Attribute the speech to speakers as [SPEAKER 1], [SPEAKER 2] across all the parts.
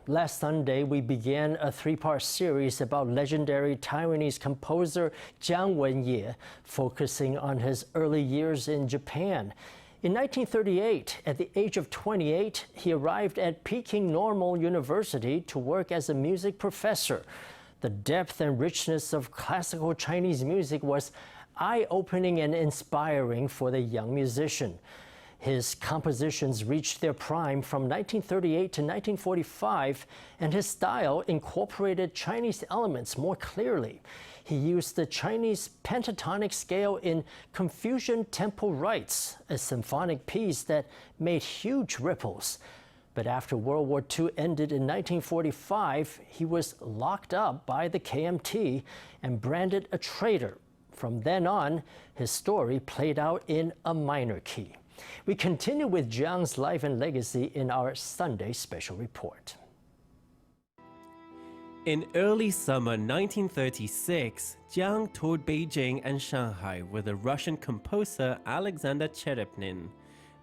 [SPEAKER 1] Last Sunday, we began a three-part series about legendary Taiwanese composer Chiang Wen-yeh, focusing on his early years in Japan. In 1938, at the age of 28, he arrived at Peking Normal University to work as a music professor. The depth and richness of classical Chinese music was eye-opening and inspiring for the young musician. His compositions reached their prime from 1938 to 1945, and his style incorporated Chinese elements more clearly. He used the Chinese pentatonic scale in Confucian Temple Rites, a symphonic piece that made huge ripples. But after World War II ended in 1945, he was locked up by the KMT and branded a traitor. From then on, his story played out in a minor key. We continue with Chiang's life and legacy in our Sunday special report.
[SPEAKER 2] In early summer 1936, Chiang toured Beijing and Shanghai with the Russian composer Alexander Tcherepnin.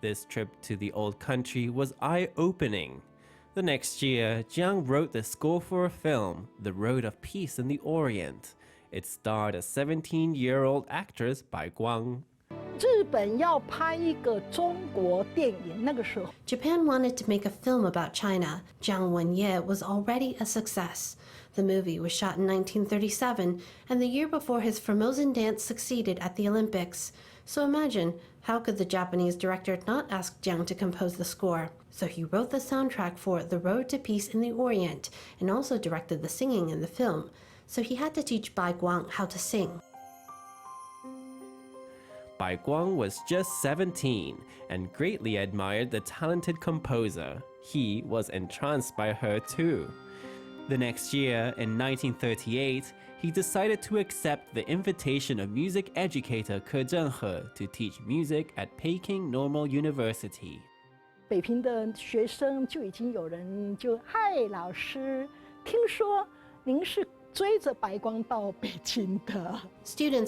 [SPEAKER 2] This trip to the old country was eye-opening. The next year, Chiang wrote the score for a film, The Road of Peace in the Orient. It starred a 17-year-old actress, Bai Guang.
[SPEAKER 3] Japan wanted to make a film about China. Chiang Wen-yeh was already a success. The movie was shot in 1937, and the year before his Formosan dance succeeded at the Olympics. So imagine, how could the Japanese director not ask Chiang to compose the score? So he wrote the soundtrack for The Road to Peace in the Orient, and also directed the singing in the film. So he had to teach Bai Guang how to sing.
[SPEAKER 2] Bai Guang was just 17 and greatly admired the talented composer. He was entranced by her too. The next year, in 1938, he decided to accept the invitation of music educator Ke Zhenghe to teach music at Peking Normal University.
[SPEAKER 4] 北平的学生就已经有人就嗨老师，听说您是
[SPEAKER 3] Students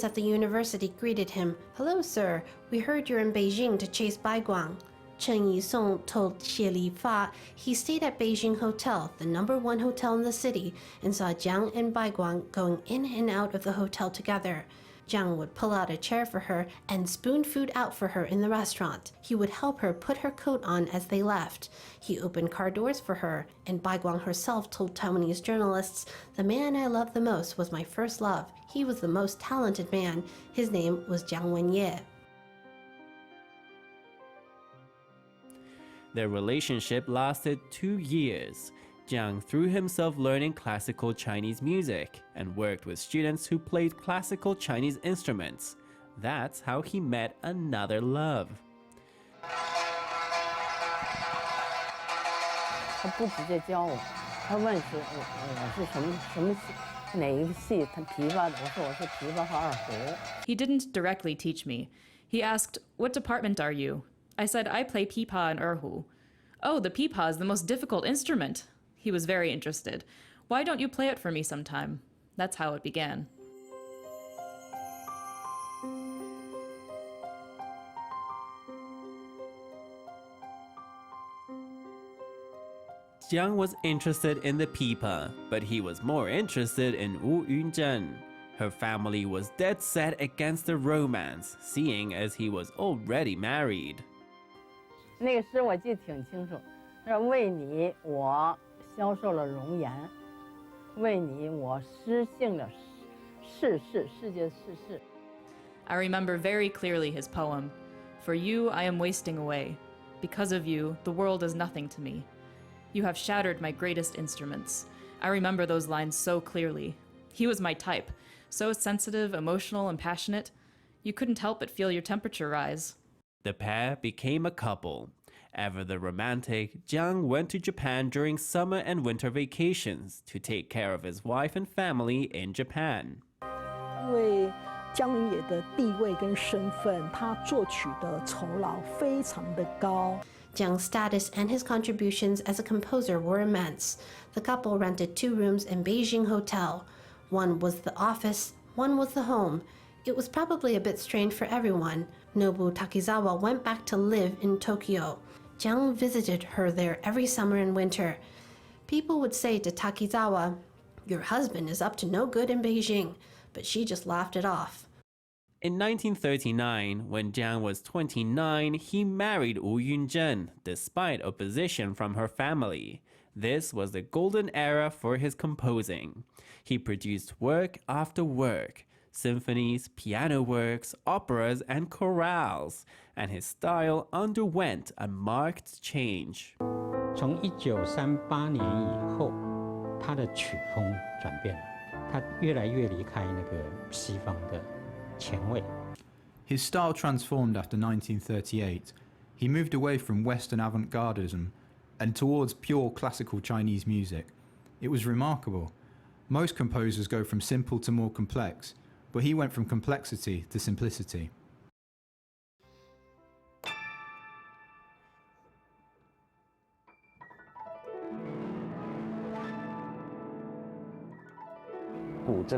[SPEAKER 3] at the university greeted him. Hello, sir. We heard you're in Beijing to chase Bai Guang. Chen Yisong told Xie Lifa he stayed at Beijing Hotel, the #1 hotel in the city, and saw Chiang and Bai Guang going in and out of the hotel together. Chiang would pull out a chair for her and spoon food out for her in the restaurant. He would help her put her coat on as they left. He opened car doors for her, and Bai Guang herself told Taiwanese journalists, "The man I loved the most was my first love. He was the most talented man. His name was Chiang Wen-yeh."
[SPEAKER 2] Their relationship lasted 2 years. Chiang threw himself learning classical Chinese music and worked with students who played classical Chinese instruments. That's how he met another love.
[SPEAKER 5] 他不直接教我，他问是我是什么哪一个戏，他琵琶的，我说我是琵琶和二胡。
[SPEAKER 6] He didn't directly teach me. He asked, "What department are you?" I said, "I play pipa and erhu." "Oh, the pipa is the most difficult instrument." He was very interested. "Why don't you play it for me sometime?" That's how it began.
[SPEAKER 2] Chiang was interested in the pipa, but he was more interested in Wu Yunzhen. Her family was dead set against the romance, seeing as he was already married.
[SPEAKER 5] 那个诗我记得挺清楚，他说为你我 消受了容颜，为你我失信了世界的世事。
[SPEAKER 6] I remember very clearly his poem, "For you I am wasting away. Because of you, the world is nothing to me. You have shattered my greatest instruments." I remember those lines so clearly. He was my type, so sensitive, emotional, and passionate. You couldn't help but feel your temperature rise.
[SPEAKER 2] The pair became a couple. Ever the romantic, Chiang went to Japan during summer and winter vacations to take care of his wife and family in Japan.
[SPEAKER 4] 因为姜文也的地位跟身份，他作曲的酬劳非常的高。
[SPEAKER 3] Chiang's status and his contributions as a composer were immense. The couple rented 2 rooms in Beijing Hotel. One was the office, one was the home. It was probably a bit strange for everyone. Nobu Takizawa went back to live in Tokyo. Chiang visited her there every summer and winter. People would say to Takizawa, "Your husband is up to no good in Beijing," but she just laughed it off.
[SPEAKER 2] In 1939, when Jiang was 29, he married Wu Yunzhen, despite opposition from her family. This was the golden era for his composing. He produced work after work, symphonies, piano works, operas, and chorales, and his style underwent a marked change.
[SPEAKER 7] 从1938年以后，他的曲风转变了，他越来越离开那个西方的前卫。
[SPEAKER 8] His style transformed after 1938. He moved away from Western avant-gardism and towards pure classical Chinese music. It was remarkable. Most composers go from simple to more complex, but he went from complexity to simplicity.
[SPEAKER 9] The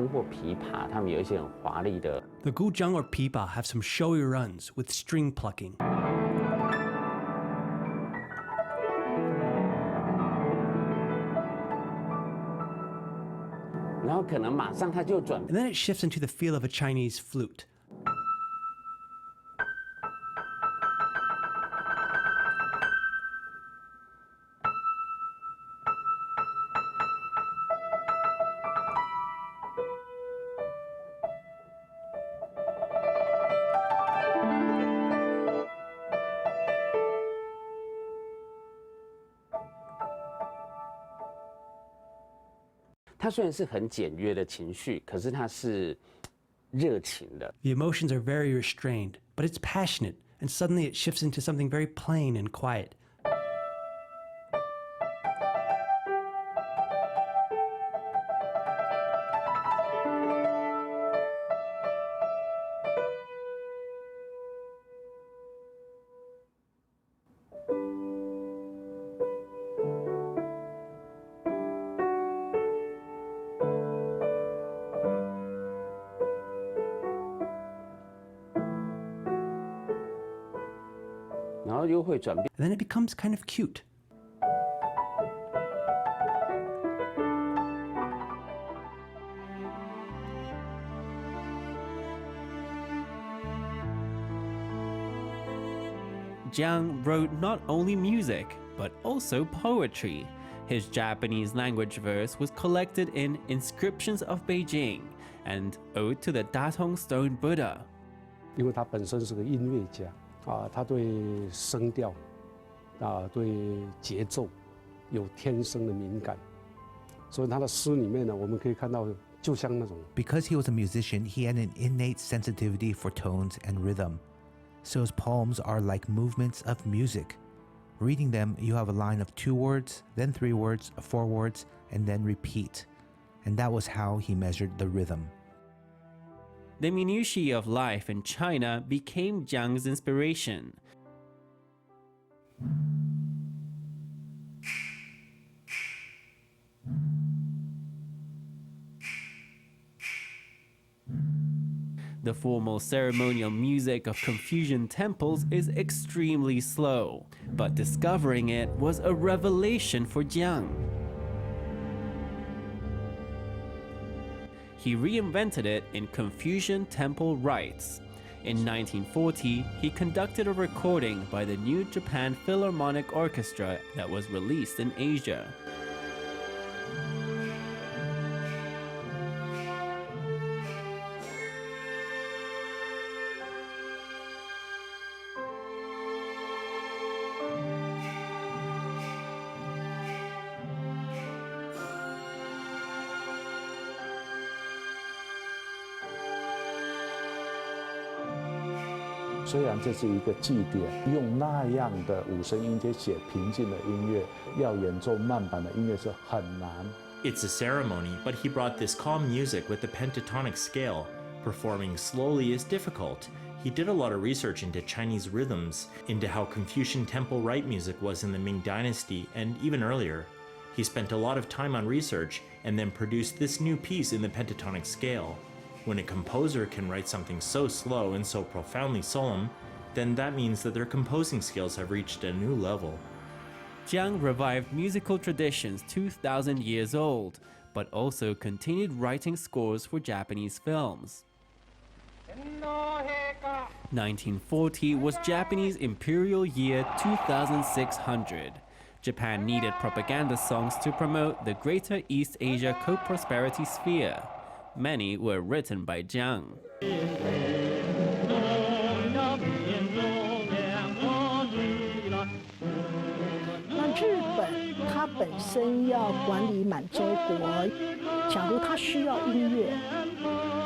[SPEAKER 9] guzheng or pipa have some showy runs with string plucking. And then it shifts into the feel of a Chinese flute. The emotions are very restrained, but it's passionate, and suddenly it shifts into something very plain and quiet. And then it becomes kind of cute.
[SPEAKER 2] Jiang wrote not only music, but also poetry. His Japanese language verse was collected in Inscriptions of Beijing and Ode to the Datong Stone Buddha.
[SPEAKER 10] 因为他本身是个音乐家。他对声调对节奏有天生的敏感，所以他的诗里面呢，我们可以看到，就像那种。
[SPEAKER 11] Because he was a musician, he had an innate sensitivity for tones and rhythm. So his poems are like movements of music. Reading them, you have a line of 2 words, then 3 words, 4 words, and then repeat. And that was how he measured the rhythm.
[SPEAKER 2] The minutiae of life in China became Jiang's inspiration. The formal ceremonial music of Confucian temples is extremely slow, but discovering it was a revelation for Jiang. He reinvented it in Confucian Temple Rites. In 1940, he conducted a recording by the New Japan Philharmonic Orchestra that was released in Asia.
[SPEAKER 12] 虽然这是一个祭典，用那样的五声音阶写平静的音乐，要演奏慢板的音乐是很难。
[SPEAKER 13] It's a ceremony, but he brought this calm music with the pentatonic scale. Performing slowly is difficult. He did a lot of research into Chinese rhythms, into how Confucian Temple Rite music was in the Ming Dynasty, and even earlier. He spent a lot of time on research, and then produced this new piece in the pentatonic scale. When a composer can write something so slow and so profoundly solemn, then that means that their composing skills have reached a new level.
[SPEAKER 2] Chiang revived musical traditions 2,000 years old, but also continued writing scores for Japanese films. 1940 was Japanese Imperial Year 2600. Japan needed propaganda songs to promote the Greater East Asia Co-Prosperity Sphere. Many were written by Chiang.
[SPEAKER 4] 日本它本身要管理满洲国，假如它需要音乐，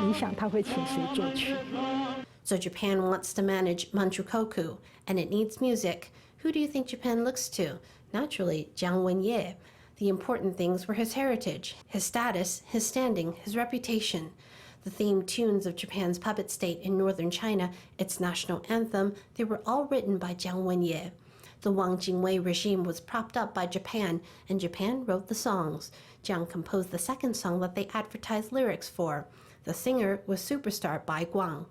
[SPEAKER 4] 你想它会请谁作曲？
[SPEAKER 3] So Japan wants to manage Manchukuo, and it needs music. Who do you think Japan looks to? Naturally, Chiang Wen-yeh. The important things were his heritage, his status, his standing, his reputation. The theme tunes of Japan's puppet state in northern China, its national anthem, they were all written by Chiang Wen-yeh. The Wang Jingwei regime was propped up by Japan, and Japan wrote the songs. Chiang composed the second song that they advertised lyrics for. The singer was superstar Bai Guang.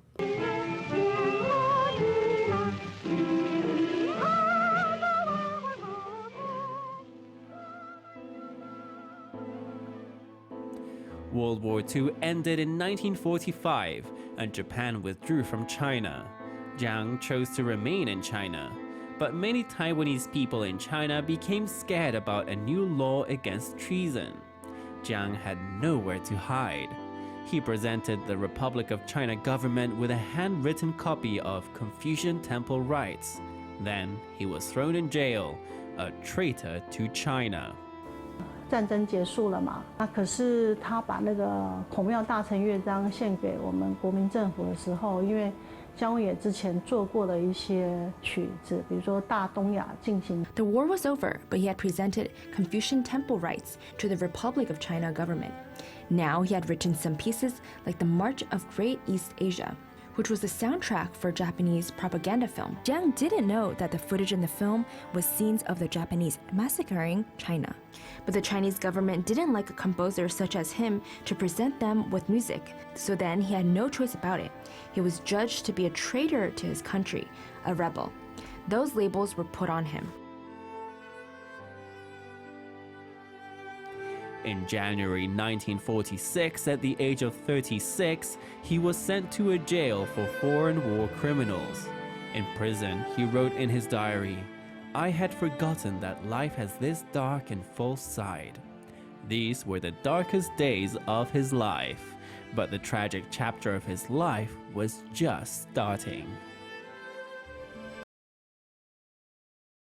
[SPEAKER 2] World War II ended in 1945, and Japan withdrew from China. Chiang chose to remain in China, but many Taiwanese people in China became scared about a new law against treason. Chiang had nowhere to hide. He presented the Republic of China government with a handwritten copy of Confucian Temple Rites. Then he was thrown in jail, a traitor to China.
[SPEAKER 4] 战争结束了嘛，那可是他把那个孔庙大成乐章献给我们国民政府的时候，因为姜文也之前做过的一些曲子，比如说《大东亚进行》。
[SPEAKER 14] The war was over, but he had presented Confucian Temple Rites to the Republic of China government. Now he had written some pieces like the March of Great East Asia, which was the soundtrack for a Japanese propaganda film. Chiang didn't know that the footage in the film was scenes of the Japanese massacring China. But the Chinese government didn't like a composer such as him to present them with music, so then he had no choice about it. He was judged to be a traitor to his country, a rebel. Those labels were put on him.
[SPEAKER 2] In January 1946, at the age of 36, he was sent to a jail for foreign war criminals. In prison, he wrote in his diary, "I had forgotten that life has this dark and false side." These were the darkest days of his life, but the tragic chapter of his life was just starting.